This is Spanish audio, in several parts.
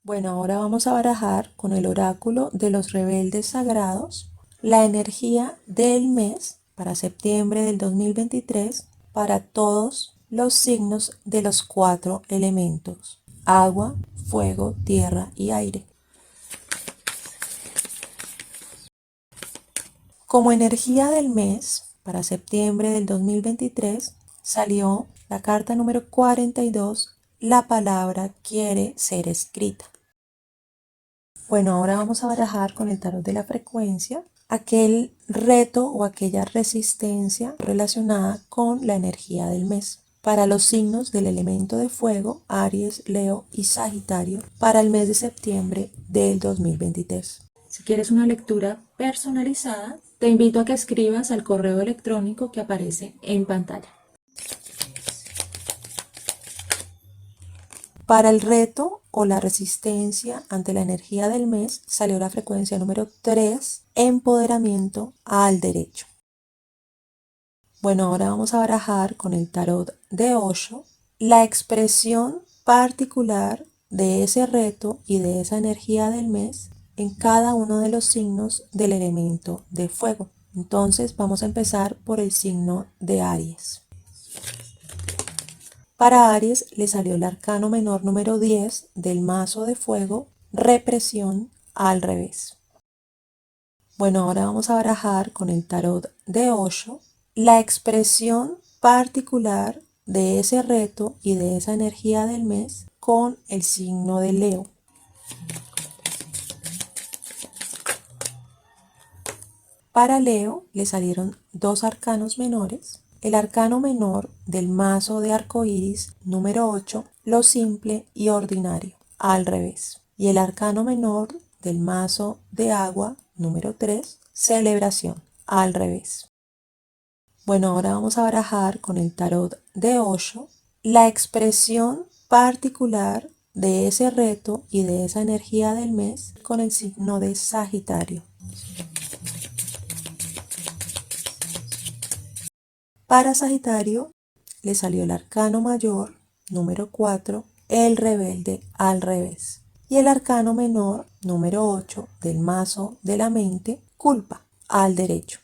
Bueno, ahora vamos a barajar con el oráculo de los rebeldes sagrados la energía del mes para septiembre del 2023 para todos los signos de los 4 elementos: agua, fuego, tierra y aire. Como energía del mes para septiembre del 2023 salió la carta número 42, la palabra quiere ser escrita. Bueno, ahora vamos a barajar con el tarot de la frecuencia aquel reto o aquella resistencia relacionada con la energía del mes para los signos del elemento de fuego, Aries, Leo y Sagitario, para el mes de septiembre del 2023. Si quieres una lectura personalizada, te invito a que escribas al correo electrónico que aparece en pantalla. Para el reto o la resistencia ante la energía del mes salió la frecuencia número 3, empoderamiento al derecho. Bueno, ahora vamos a barajar con el tarot de Osho la expresión particular de ese reto y de esa energía del mes en cada uno de los signos del elemento de fuego. Entonces vamos a empezar por el signo de Aries. Para Aries le salió el arcano menor número 10 del mazo de fuego, represión al revés. Bueno, ahora vamos a barajar con el tarot de Osho la expresión particular de ese reto y de esa energía del mes con el signo de Leo. Para Leo le salieron dos arcanos menores. El arcano menor del mazo de arcoíris número 8, lo simple y ordinario, al revés. Y el arcano menor del mazo de agua número 3, celebración, al revés. Bueno, ahora vamos a barajar con el tarot de Osho la expresión particular de ese reto y de esa energía del mes con el signo de Sagitario. Para Sagitario le salió el arcano mayor número 4, el rebelde al revés. Y el arcano menor número 8 del mazo de la mente, culpa al derecho.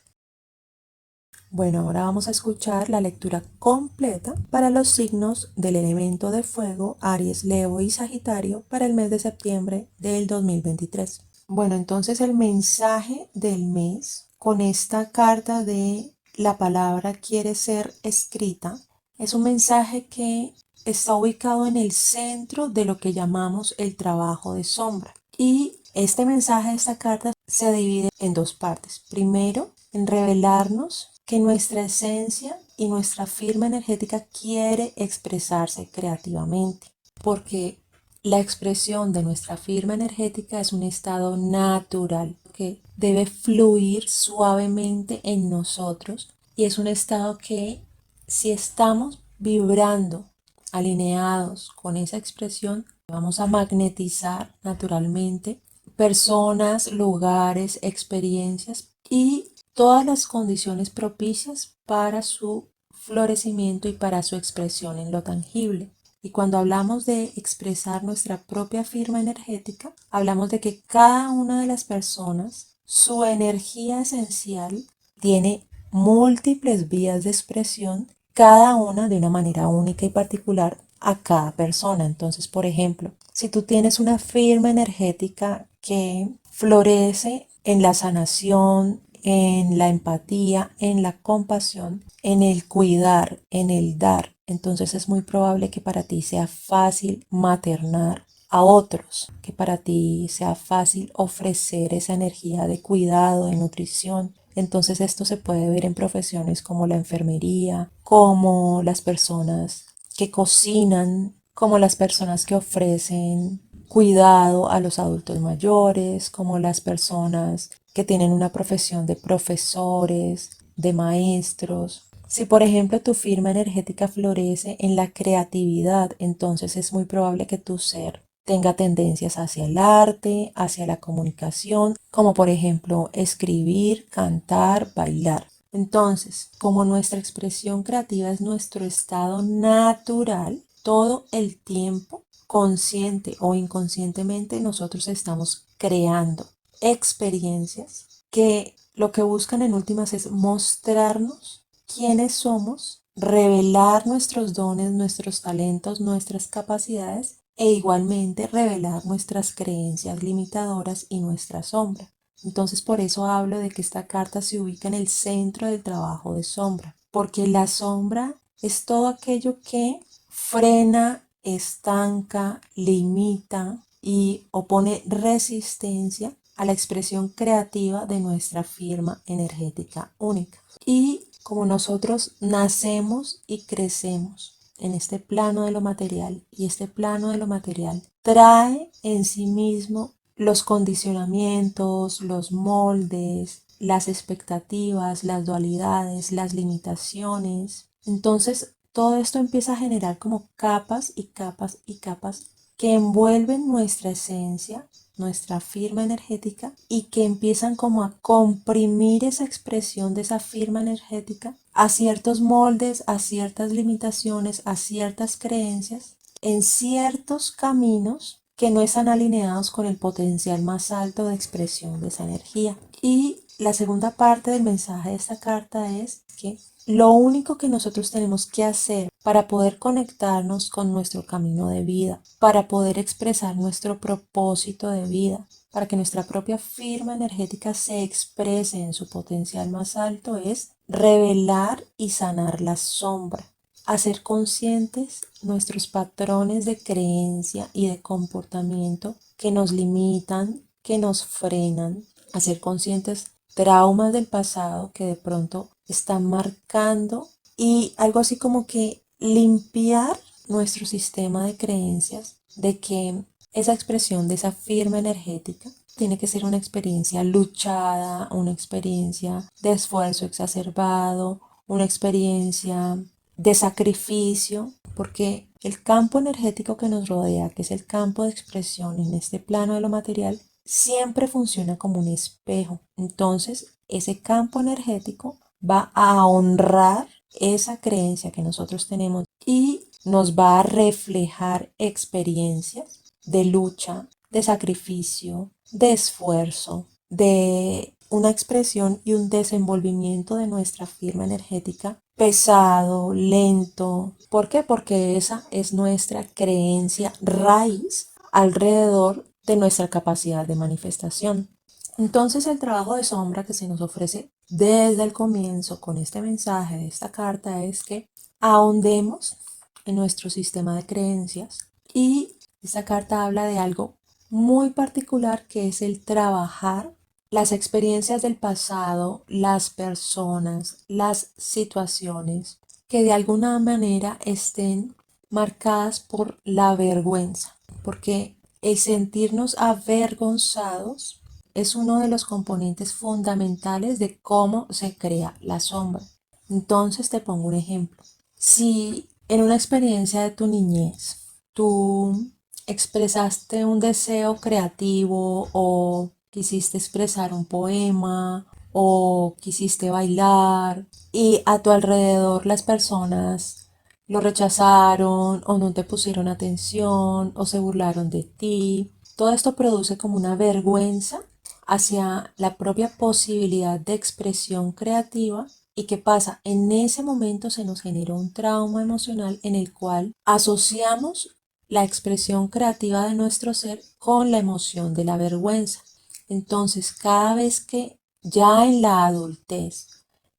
Bueno, ahora vamos a escuchar la lectura completa para los signos del elemento de fuego, Aries, Leo y Sagitario para el mes de septiembre del 2023. Bueno, entonces el mensaje del mes con esta carta de la palabra quiere ser escrita es un mensaje que está ubicado en el centro de lo que llamamos el trabajo de sombra. Y este mensaje de esta carta se divide en dos partes. Primero, en revelarnos que nuestra esencia y nuestra firma energética quiere expresarse creativamente, porque la expresión de nuestra firma energética es un estado natural que debe fluir suavemente en nosotros y es un estado que, si estamos vibrando alineados con esa expresión, vamos a magnetizar naturalmente personas, lugares, experiencias y todas las condiciones propicias para su florecimiento y para su expresión en lo tangible. Y cuando hablamos de expresar nuestra propia firma energética, hablamos de que cada una de las personas, su energía esencial tiene múltiples vías de expresión, cada una de una manera única y particular a cada persona. Entonces, por ejemplo, si tú tienes una firma energética que florece en la sanación, en la empatía, en la compasión, en el cuidar, en el dar, entonces es muy probable que para ti sea fácil maternar a otros, que para ti sea fácil ofrecer esa energía de cuidado, de nutrición. Entonces esto se puede ver en profesiones como la enfermería, como las personas que cocinan, como las personas que ofrecen cuidado a los adultos mayores, como las personas que tienen una profesión de profesores, de maestros. Si por ejemplo tu firma energética florece en la creatividad, entonces es muy probable que tu ser tenga tendencias hacia el arte, hacia la comunicación, como por ejemplo escribir, cantar, bailar. Entonces, como nuestra expresión creativa es nuestro estado natural, todo el tiempo, consciente o inconscientemente, nosotros estamos creando experiencias que lo que buscan en últimas es mostrarnos quiénes somos, revelar nuestros dones, nuestros talentos, nuestras capacidades e igualmente revelar nuestras creencias limitadoras y nuestra sombra. Entonces por eso hablo de que esta carta se ubica en el centro del trabajo de sombra, porque la sombra es todo aquello que frena, estanca, limita y opone resistencia a la expresión creativa de nuestra firma energética única. Y como nosotros nacemos y crecemos en este plano de lo material, y este plano de lo material trae en sí mismo los condicionamientos, los moldes, las expectativas, las dualidades, las limitaciones. Entonces, todo esto empieza a generar como capas y capas y capas que envuelven nuestra esencia, nuestra firma energética, y que empiezan como a comprimir esa expresión de esa firma energética a ciertos moldes, a ciertas limitaciones, a ciertas creencias, en ciertos caminos que no están alineados con el potencial más alto de expresión de esa energía. Y la segunda parte del mensaje de esta carta es que lo único que nosotros tenemos que hacer para poder conectarnos con nuestro camino de vida, para poder expresar nuestro propósito de vida, para que nuestra propia firma energética se exprese en su potencial más alto, es revelar y sanar la sombra, hacer conscientes nuestros patrones de creencia y de comportamiento que nos limitan, que nos frenan, hacer conscientes traumas del pasado que de pronto están marcando, y algo así como que limpiar nuestro sistema de creencias de que esa expresión de esa firma energética tiene que ser una experiencia luchada, una experiencia de esfuerzo exacerbado, una experiencia de sacrificio, porque el campo energético que nos rodea, que es el campo de expresión en este plano de lo material, siempre funciona como un espejo. Entonces, ese campo energético va a honrar esa creencia que nosotros tenemos y nos va a reflejar experiencias de lucha, de sacrificio, de esfuerzo, de una expresión y un desenvolvimiento de nuestra firma energética pesado, lento. ¿Por qué? Porque esa es nuestra creencia raíz alrededor de nuestra capacidad de manifestación. Entonces el trabajo de sombra que se nos ofrece desde el comienzo con este mensaje de esta carta es que ahondemos en nuestro sistema de creencias, y esta carta habla de algo muy particular, que es el trabajar las experiencias del pasado, las personas, las situaciones que de alguna manera estén marcadas por la vergüenza, porque el sentirnos avergonzados es uno de los componentes fundamentales de cómo se crea la sombra. Entonces te pongo un ejemplo. Si en una experiencia de tu niñez tú expresaste un deseo creativo, o quisiste expresar un poema, o quisiste bailar, y a tu alrededor las personas lo rechazaron o no te pusieron atención o se burlaron de ti, todo esto produce como una vergüenza hacia la propia posibilidad de expresión creativa. ¿Y qué pasa? En ese momento se nos generó un trauma emocional en el cual asociamos la expresión creativa de nuestro ser con la emoción de la vergüenza. Entonces, cada vez que ya en la adultez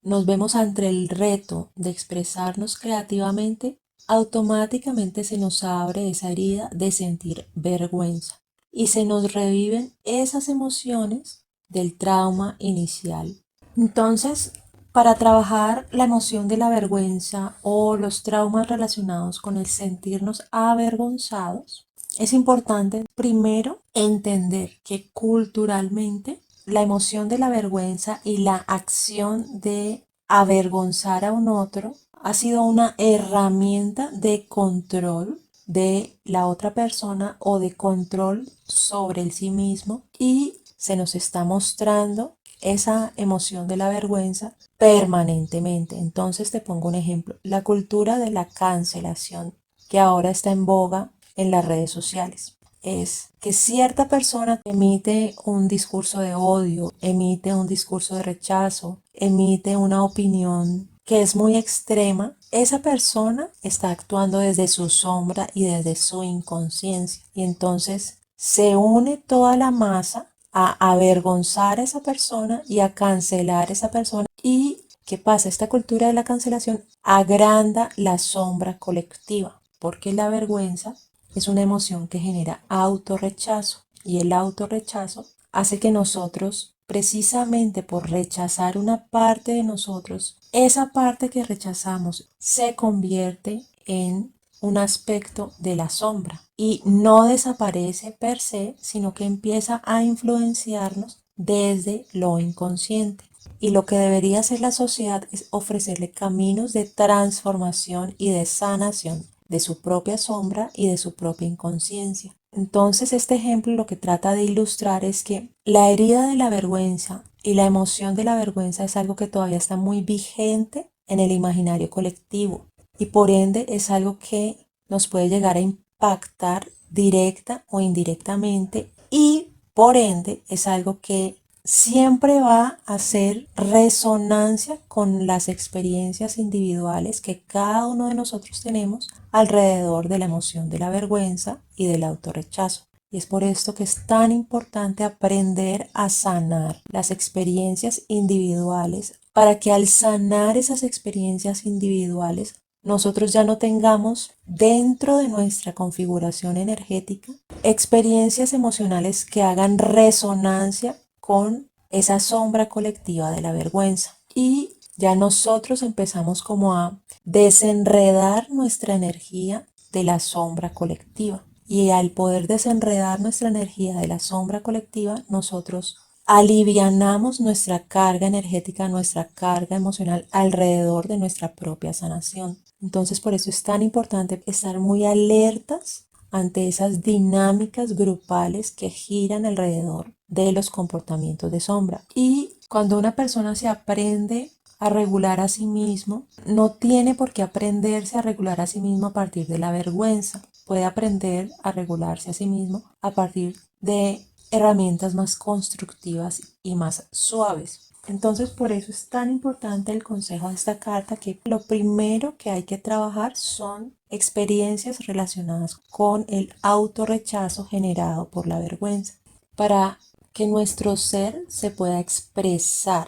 nos vemos ante el reto de expresarnos creativamente, automáticamente se nos abre esa herida de sentir vergüenza y se nos reviven esas emociones del trauma inicial. Entonces, para trabajar la emoción de la vergüenza o los traumas relacionados con el sentirnos avergonzados, es importante primero entender que culturalmente la emoción de la vergüenza y la acción de avergonzar a un otro ha sido una herramienta de control de la otra persona o de control sobre el sí mismo, y se nos está mostrando esa emoción de la vergüenza permanentemente. Entonces te pongo un ejemplo. La cultura de la cancelación que ahora está en boga en las redes sociales. Es que cierta persona emite un discurso de odio, emite un discurso de rechazo, emite una opinión que es muy extrema. Esa persona está actuando desde su sombra y desde su inconsciencia. Y entonces se une toda la masa a avergonzar a esa persona y a cancelar a esa persona. ¿Y qué pasa? Esta cultura de la cancelación agranda la sombra colectiva, porque la vergüenza es una emoción que genera autorrechazo y el autorrechazo hace que nosotros, precisamente por rechazar una parte de nosotros, esa parte que rechazamos se convierte en un aspecto de la sombra y no desaparece per se, sino que empieza a influenciarnos desde lo inconsciente. Y lo que debería hacer la sociedad es ofrecerle caminos de transformación y de sanación de su propia sombra y de su propia inconsciencia. Entonces, este ejemplo lo que trata de ilustrar es que la herida de la vergüenza y la emoción de la vergüenza es algo que todavía está muy vigente en el imaginario colectivo y por ende es algo que nos puede llegar a impactar directa o indirectamente y por ende es algo que siempre va a hacer resonancia con las experiencias individuales que cada uno de nosotros tenemos alrededor de la emoción de la vergüenza y del autorrechazo. Y es por esto que es tan importante aprender a sanar las experiencias individuales para que al sanar esas experiencias individuales nosotros ya no tengamos dentro de nuestra configuración energética experiencias emocionales que hagan resonancia con esa sombra colectiva de la vergüenza. Y ya nosotros empezamos como a desenredar nuestra energía de la sombra colectiva. Y al poder desenredar nuestra energía de la sombra colectiva, nosotros alivianamos nuestra carga energética, nuestra carga emocional alrededor de nuestra propia sanación. Entonces, por eso es tan importante estar muy alertas ante esas dinámicas grupales que giran alrededor de los comportamientos de sombra. Y cuando una persona se aprende a regular a sí mismo, no tiene por qué aprenderse a regular a sí mismo a partir de la vergüenza. Puede aprender a regularse a sí mismo a partir de herramientas más constructivas y más suaves. Entonces, por eso es tan importante el consejo de esta carta, que lo primero que hay que trabajar son experiencias relacionadas con el autorrechazo generado por la vergüenza, para que nuestro ser se pueda expresar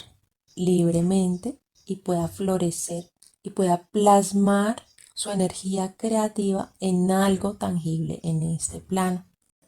libremente y pueda florecer y pueda plasmar su energía creativa en algo tangible en este plano.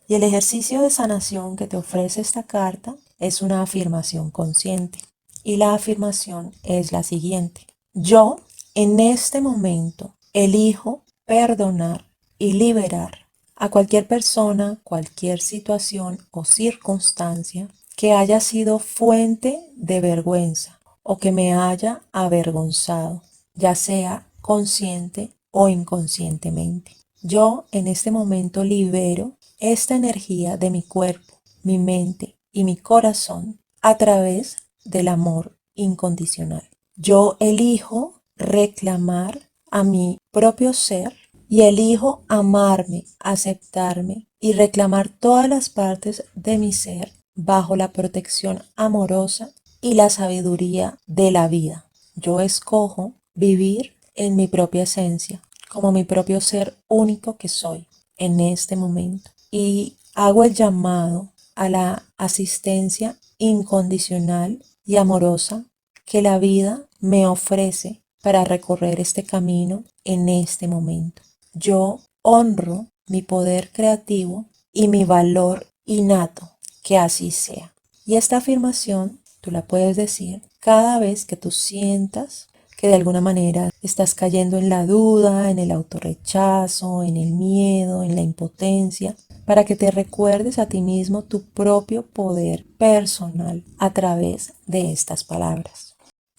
Y el ejercicio de sanación que te ofrece esta carta es una afirmación consciente. Y la afirmación es la siguiente: yo en este momento elijo perdonar y liberar a cualquier persona, cualquier situación o circunstancia que haya sido fuente de vergüenza o que me haya avergonzado, ya sea consciente o inconscientemente. Yo en este momento libero esta energía de mi cuerpo, mi mente y mi corazón a través del amor incondicional. Yo elijo reclamar a mi propio ser y elijo amarme, aceptarme y reclamar todas las partes de mi ser bajo la protección amorosa y la sabiduría de la vida. Yo escojo vivir en mi propia esencia, como mi propio ser único que soy en este momento. Y hago el llamado a la asistencia incondicional y amorosa que la vida me ofrece para recorrer este camino en este momento. Yo honro mi poder creativo y mi valor innato, que así sea. Y esta afirmación tú la puedes decir cada vez que tú sientas que de alguna manera estás cayendo en la duda, en el autorrechazo, en el miedo, en la impotencia, para que te recuerdes a ti mismo tu propio poder personal a través de estas palabras.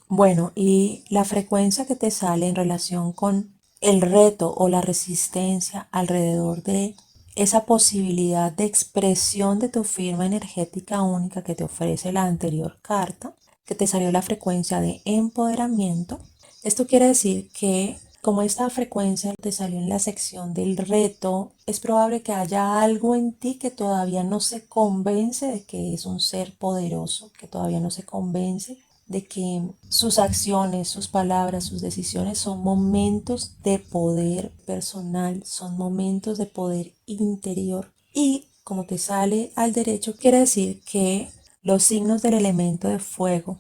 Bueno, y la frecuencia que te sale en relación con el reto o la resistencia alrededor de esa posibilidad de expresión de tu firma energética única que te ofrece la anterior carta, que te salió la frecuencia de empoderamiento. Esto quiere decir que como esta frecuencia te salió en la sección del reto, es probable que haya algo en ti que todavía no se convence de que es un ser poderoso, que todavía no se convence de que sus acciones, sus palabras, sus decisiones son momentos de poder personal, son momentos de poder interior. Y como te sale al derecho, quiere decir que los signos del elemento de fuego,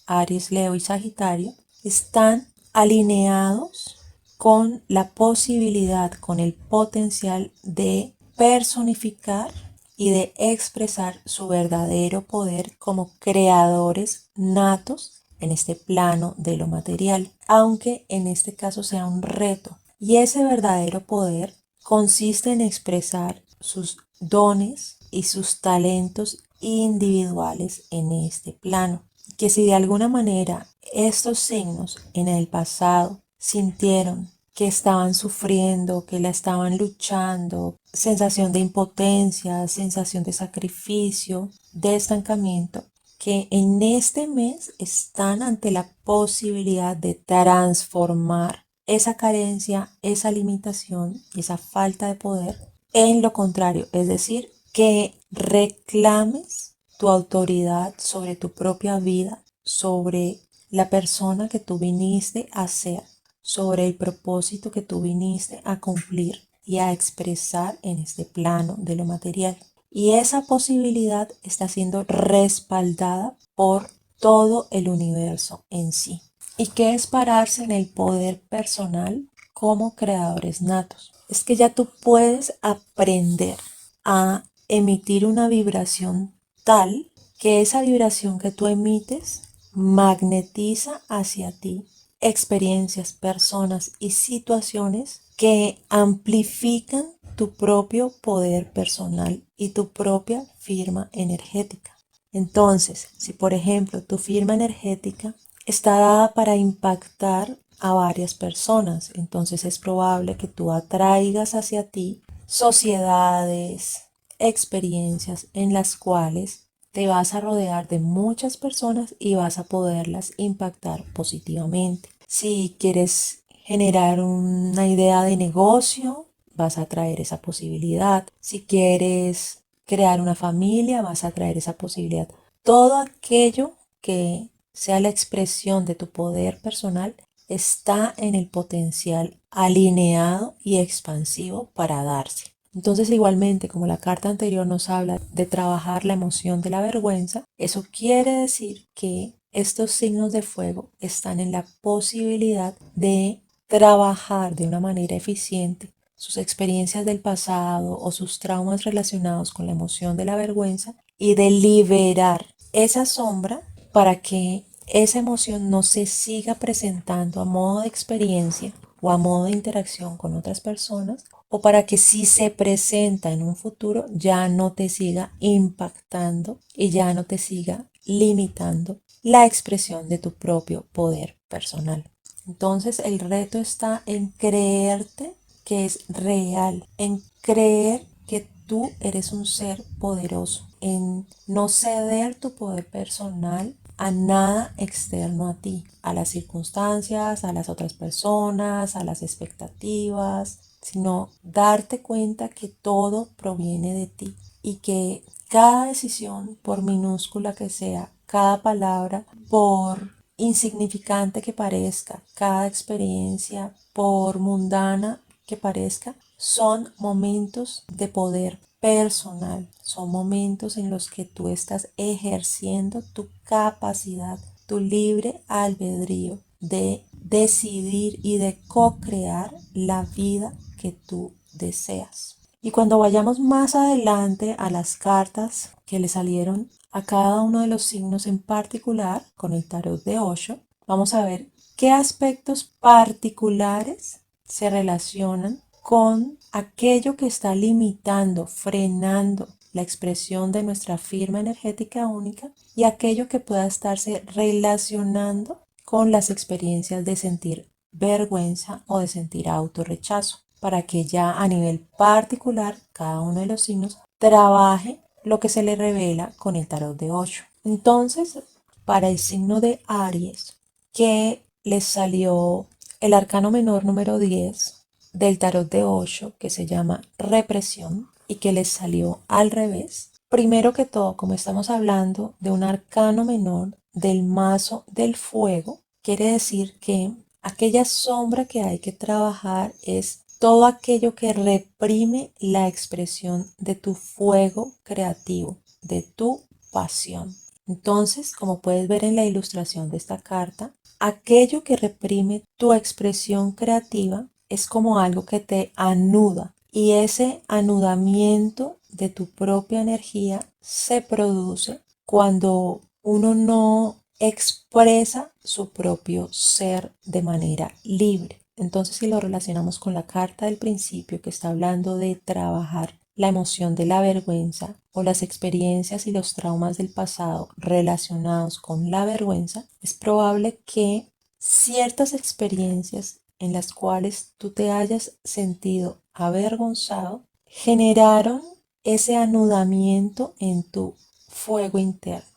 Aries, Leo y Sagitario, están alineados con la posibilidad, con el potencial de personificar y de expresar su verdadero poder como creadores natos en este plano de lo material, aunque en este caso sea un reto. Y ese verdadero poder consiste en expresar sus dones y sus talentos individuales en este plano. Que si de alguna manera estos signos en el pasado sintieron que estaban sufriendo, que la estaban luchando, sensación de impotencia, sensación de sacrificio, de estancamiento, que en este mes están ante la posibilidad de transformar esa carencia, esa limitación y esa falta de poder en lo contrario, es decir, que reclames tu autoridad sobre tu propia vida, sobre la persona que tú viniste a ser, sobre el propósito que tú viniste a cumplir y a expresar en este plano de lo material. Y esa posibilidad está siendo respaldada por todo el universo en sí. ¿Y qué es pararse en el poder personal como creadores natos? Es que ya tú puedes aprender a emitir una vibración tal que esa vibración que tú emites magnetiza hacia ti experiencias, personas y situaciones que amplifican tu propio poder personal y tu propia firma energética. Entonces, si por ejemplo tu firma energética está dada para impactar a varias personas, entonces es probable que tú atraigas hacia ti sociedades, experiencias en las cuales te vas a rodear de muchas personas y vas a poderlas impactar positivamente. Si quieres generar una idea de negocio, vas a traer esa posibilidad. Si quieres crear una familia, vas a traer esa posibilidad. Todo aquello que sea la expresión de tu poder personal está en el potencial alineado y expansivo para darse. Entonces, igualmente, como la carta anterior nos habla de trabajar la emoción de la vergüenza, eso quiere decir que estos signos de fuego están en la posibilidad de trabajar de una manera eficiente sus experiencias del pasado o sus traumas relacionados con la emoción de la vergüenza y de liberar esa sombra para que esa emoción no se siga presentando a modo de experiencia o a modo de interacción con otras personas, o para que si se presenta en un futuro ya no te siga impactando y ya no te siga limitando la expresión de tu propio poder personal. Entonces el reto está en creerte que es real, en creer que tú eres un ser poderoso, en no ceder tu poder personal a nada externo a ti, a las circunstancias, a las otras personas, a las expectativas, sino darte cuenta que todo proviene de ti y que cada decisión, por minúscula que sea, cada palabra, por insignificante que parezca, cada experiencia, por mundana que parezca, son momentos de poder personal, son momentos en los que tú estás ejerciendo tu capacidad, tu libre albedrío de decidir y de co-crear la vida que tú deseas. Y cuando vayamos más adelante a las cartas que le salieron a cada uno de los signos en particular con el tarot de Osho, vamos a ver qué aspectos particulares se relacionan con aquello que está limitando, frenando la expresión de nuestra firma energética única y aquello que pueda estarse relacionando con las experiencias de sentir vergüenza o de sentir autorrechazo, para que ya a nivel particular cada uno de los signos trabaje lo que se le revela con el tarot de Osho. Entonces, para el signo de Aries, que les salió el arcano menor número 10 del tarot de Osho, que se llama represión y que les salió al revés. Primero que todo, como estamos hablando de un arcano menor del mazo del fuego, quiere decir que aquella sombra que hay que trabajar es todo aquello que reprime la expresión de tu fuego creativo, de tu pasión. Entonces, como puedes ver en la ilustración de esta carta, aquello que reprime tu expresión creativa es como algo que te anuda, y ese anudamiento de tu propia energía se produce cuando uno no expresa su propio ser de manera libre. Entonces, si lo relacionamos con la carta del principio que está hablando de trabajar la emoción de la vergüenza o las experiencias y los traumas del pasado relacionados con la vergüenza, es probable que ciertas experiencias en las cuales tú te hayas sentido avergonzado generaron ese anudamiento en tu fuego interno.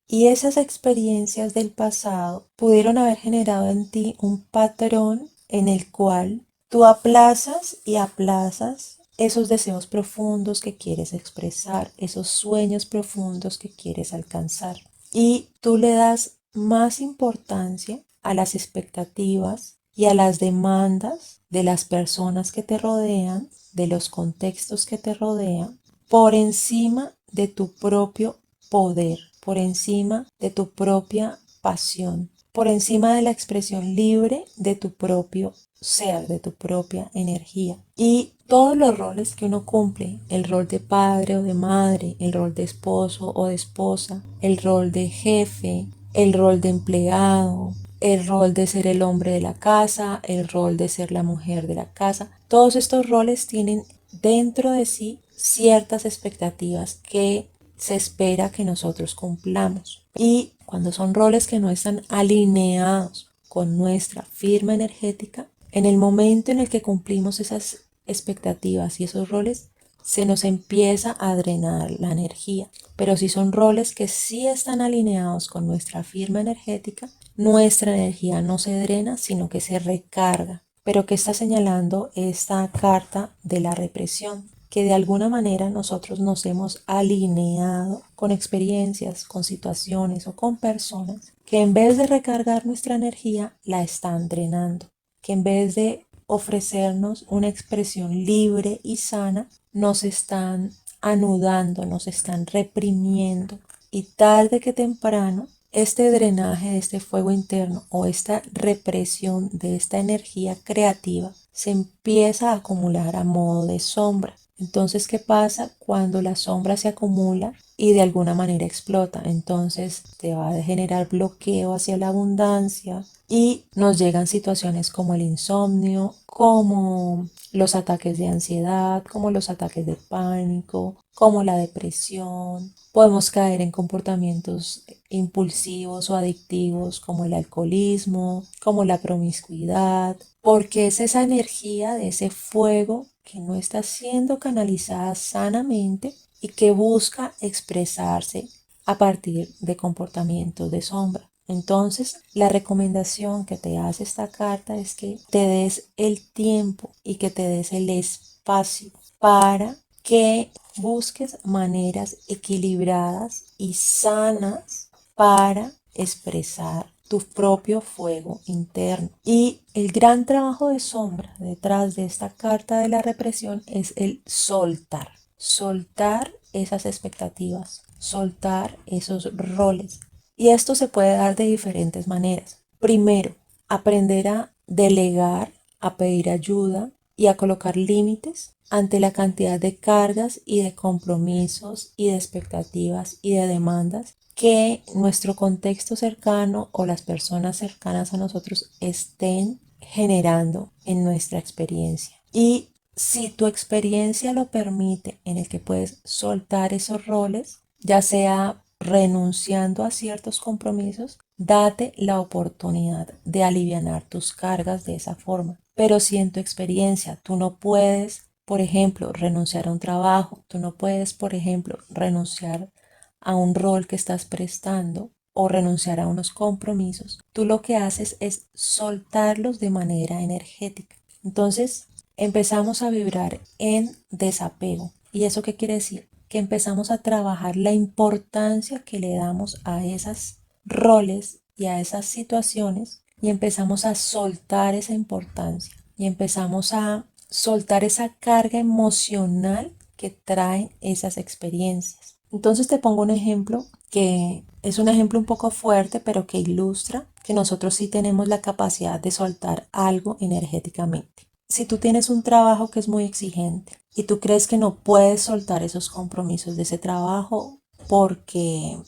Y esas experiencias del pasado pudieron haber generado en ti un patrón en el cual tú aplazas y aplazas esos deseos profundos que quieres expresar, esos sueños profundos que quieres alcanzar. Y tú le das más importancia a las expectativas y a las demandas de las personas que te rodean, de los contextos que te rodean, por encima de tu propio poder, por encima de tu propia pasión, por encima de la expresión libre de tu propio ser, de tu propia energía. Y todos los roles que uno cumple, el rol de padre o de madre, el rol de esposo o de esposa, el rol de jefe, el rol de empleado, el rol de ser el hombre de la casa, el rol de ser la mujer de la casa, todos estos roles tienen dentro de sí ciertas expectativas que se espera que nosotros cumplamos. Y cuando son roles que no están alineados con nuestra firma energética, en el momento en el que cumplimos esas expectativas y esos roles, se nos empieza a drenar la energía. Pero si son roles que sí están alineados con nuestra firma energética, nuestra energía no se drena, sino que se recarga. Pero ¿qué está señalando esta carta de la represión? Que de alguna manera nosotros nos hemos alineado con experiencias, con situaciones o con personas que en vez de recargar nuestra energía, la están drenando. Que en vez de ofrecernos una expresión libre y sana, nos están anudando, nos están reprimiendo. Y tarde que temprano, este drenaje de este fuego interno o esta represión de esta energía creativa se empieza a acumular a modo de sombra. Entonces, ¿qué pasa cuando la sombra se acumula y de alguna manera explota? Entonces te va a generar bloqueo hacia la abundancia y nos llegan situaciones como el insomnio, como los ataques de ansiedad, como los ataques de pánico, como la depresión. Podemos caer en comportamientos impulsivos o adictivos como el alcoholismo, como la promiscuidad, porque es esa energía de ese fuego que no está siendo canalizada sanamente y que busca expresarse a partir de comportamientos de sombra. Entonces, la recomendación que te hace esta carta es que te des el tiempo y que te des el espacio para que busques maneras equilibradas y sanas para expresar tu propio fuego interno. Y el gran trabajo de sombra detrás de esta carta de la represión es el soltar. Soltar esas expectativas, soltar esos roles. Y esto se puede dar de diferentes maneras. Primero, aprender a delegar, a pedir ayuda y a colocar límites ante la cantidad de cargas y de compromisos y de expectativas y de demandas que nuestro contexto cercano o las personas cercanas a nosotros estén generando en nuestra experiencia. Y si tu experiencia lo permite, en el que puedes soltar esos roles, ya sea renunciando a ciertos compromisos, date la oportunidad de alivianar tus cargas de esa forma. Pero si en tu experiencia tú no puedes, por ejemplo, renunciar a un trabajo, tú no puedes, por ejemplo, renunciar a un rol que estás prestando, o renunciar a unos compromisos, tú lo que haces es soltarlos de manera energética. Entonces empezamos a vibrar en desapego. ¿Y eso qué quiere decir? Que empezamos a trabajar la importancia que le damos a esos roles y a esas situaciones y empezamos a soltar esa importancia y empezamos a soltar esa carga emocional que traen esas experiencias. Entonces te pongo un ejemplo que es un ejemplo un poco fuerte, pero que ilustra que nosotros sí tenemos la capacidad de soltar algo energéticamente. Si tú tienes un trabajo que es muy exigente y tú crees que no puedes soltar esos compromisos de ese trabajo porque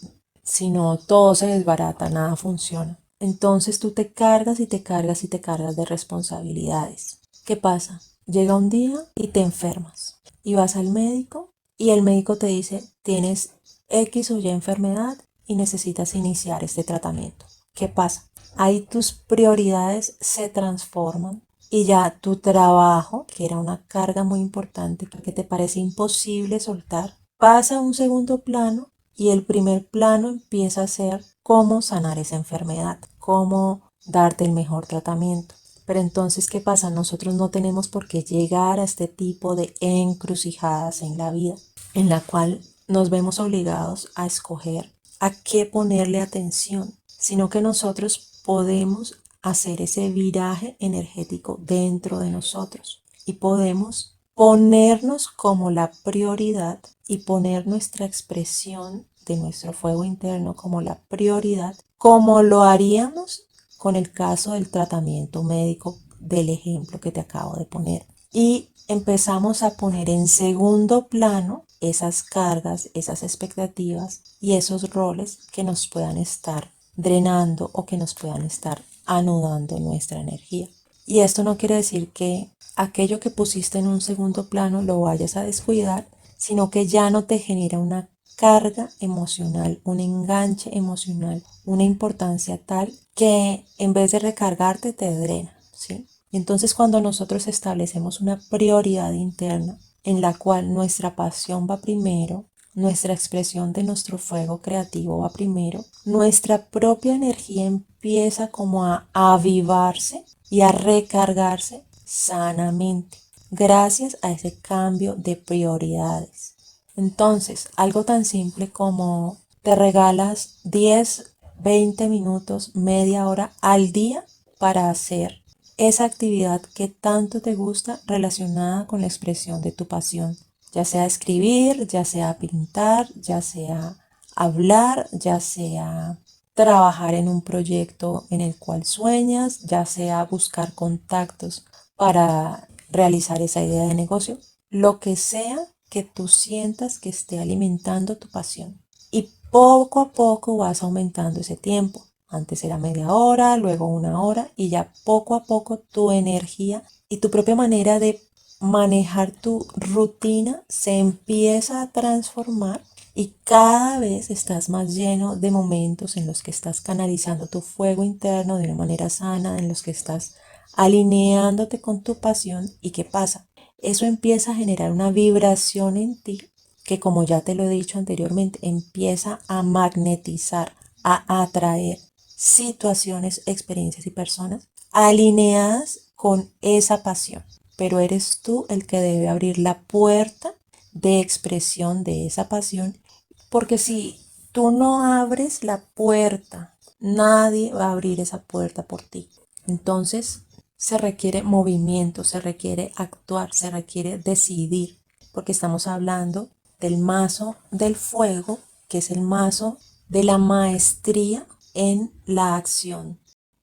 si no todo se desbarata, nada funciona. Entonces tú te cargas y te cargas y te cargas de responsabilidades. ¿Qué pasa? Llega un día y te enfermas y vas al médico y el médico te dice tienes X o Y enfermedad y necesitas iniciar este tratamiento. ¿Qué pasa? Ahí tus prioridades se transforman y ya tu trabajo, que era una carga muy importante, que te parece imposible soltar, pasa a un segundo plano y el primer plano empieza a ser cómo sanar esa enfermedad, cómo darte el mejor tratamiento. Pero entonces, ¿qué pasa? Nosotros no tenemos por qué llegar a este tipo de encrucijadas en la vida, en la cual nos vemos obligados a escoger a qué ponerle atención, sino que nosotros podemos hacer ese viraje energético dentro de nosotros y podemos ponernos como la prioridad y poner nuestra expresión de nuestro fuego interno como la prioridad, como lo haríamos con el caso del tratamiento médico del ejemplo que te acabo de poner. Y empezamos a poner en segundo plano esas cargas, esas expectativas y esos roles que nos puedan estar drenando o que nos puedan estar anudando nuestra energía. Y esto no quiere decir que aquello que pusiste en un segundo plano lo vayas a descuidar, sino que ya no te genera una carga emocional, un enganche emocional, una importancia tal que en vez de recargarte te drena, ¿sí? Entonces cuando nosotros establecemos una prioridad interna en la cual nuestra pasión va primero, nuestra expresión de nuestro fuego creativo va primero, nuestra propia energía empieza como a avivarse y a recargarse sanamente gracias a ese cambio de prioridades. Entonces, algo tan simple como te regalas 10, 20 minutos, media hora al día para hacer esa actividad que tanto te gusta relacionada con la expresión de tu pasión, ya sea escribir, ya sea pintar, ya sea hablar, ya sea trabajar en un proyecto en el cual sueñas, ya sea buscar contactos para realizar esa idea de negocio, lo que sea que tú sientas que esté alimentando tu pasión. Y poco a poco vas aumentando ese tiempo. Antes era media hora, luego una hora y ya poco a poco tu energía y tu propia manera de manejar tu rutina se empieza a transformar y cada vez estás más lleno de momentos en los que estás canalizando tu fuego interno de una manera sana, en los que estás alineándote con tu pasión. ¿Y qué pasa? Eso empieza a generar una vibración en ti que, como ya te lo he dicho anteriormente, empieza a magnetizar, a atraer situaciones, experiencias y personas alineadas con esa pasión. Pero eres tú el que debe abrir la puerta de expresión de esa pasión, porque si tú no abres la puerta, nadie va a abrir esa puerta por ti. Entonces se requiere movimiento, se requiere actuar, se requiere decidir, porque estamos hablando del mazo del fuego, que es el mazo de la maestría en la acción.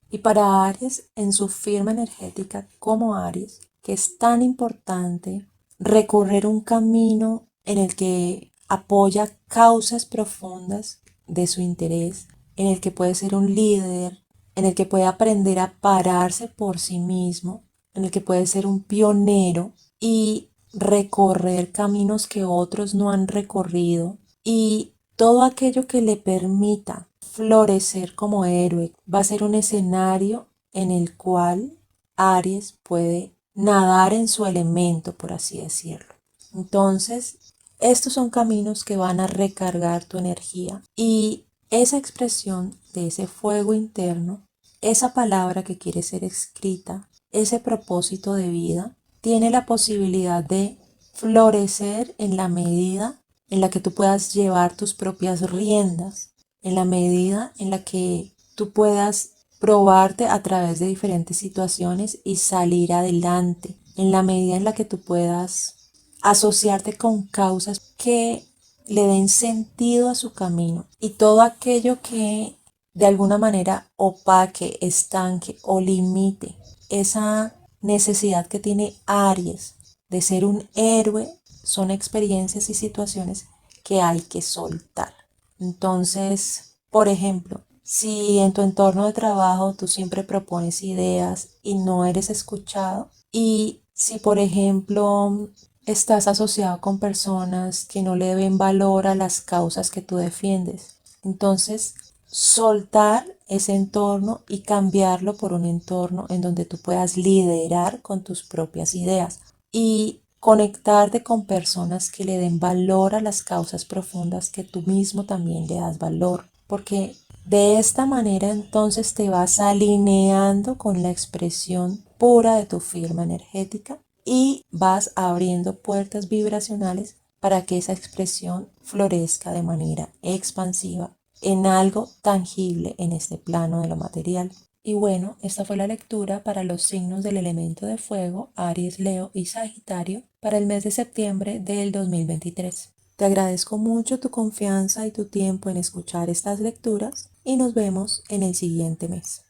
Y para Aries, en su firma energética como Aries, que es tan importante recorrer un camino en el que apoya causas profundas de su interés, en el que puede ser un líder, en el que puede aprender a pararse por sí mismo, en el que puede ser un pionero y recorrer caminos que otros no han recorrido y todo aquello que le permita florecer como héroe. Va a ser un escenario en el cual Aries puede nadar en su elemento, por así decirlo. Entonces, estos son caminos que van a recargar tu energía y esa expresión de ese fuego interno, esa palabra que quiere ser escrita, ese propósito de vida, tiene la posibilidad de florecer en la medida en la que tú puedas llevar tus propias riendas, en la medida en la que tú puedas probarte a través de diferentes situaciones y salir adelante, en la medida en la que tú puedas asociarte con causas que le den sentido a su camino y todo aquello que de alguna manera opaque, estanque o limite esa necesidad que tiene Aries de ser un héroe son experiencias y situaciones que hay que soltar. Entonces, por ejemplo, si en tu entorno de trabajo tú siempre propones ideas y no eres escuchado, y si por ejemplo estás asociado con personas que no le ven valor a las causas que tú defiendes, entonces soltar ese entorno y cambiarlo por un entorno en donde tú puedas liderar con tus propias ideas y conectarte con personas que le den valor a las causas profundas que tú mismo también le das valor, porque de esta manera entonces te vas alineando con la expresión pura de tu firma energética y vas abriendo puertas vibracionales para que esa expresión florezca de manera expansiva en algo tangible en este plano de lo material. Y bueno, esta fue la lectura para los signos del elemento de fuego, Aries, Leo y Sagitario, para el mes de septiembre del 2023. Te agradezco mucho tu confianza y tu tiempo en escuchar estas lecturas y nos vemos en el siguiente mes.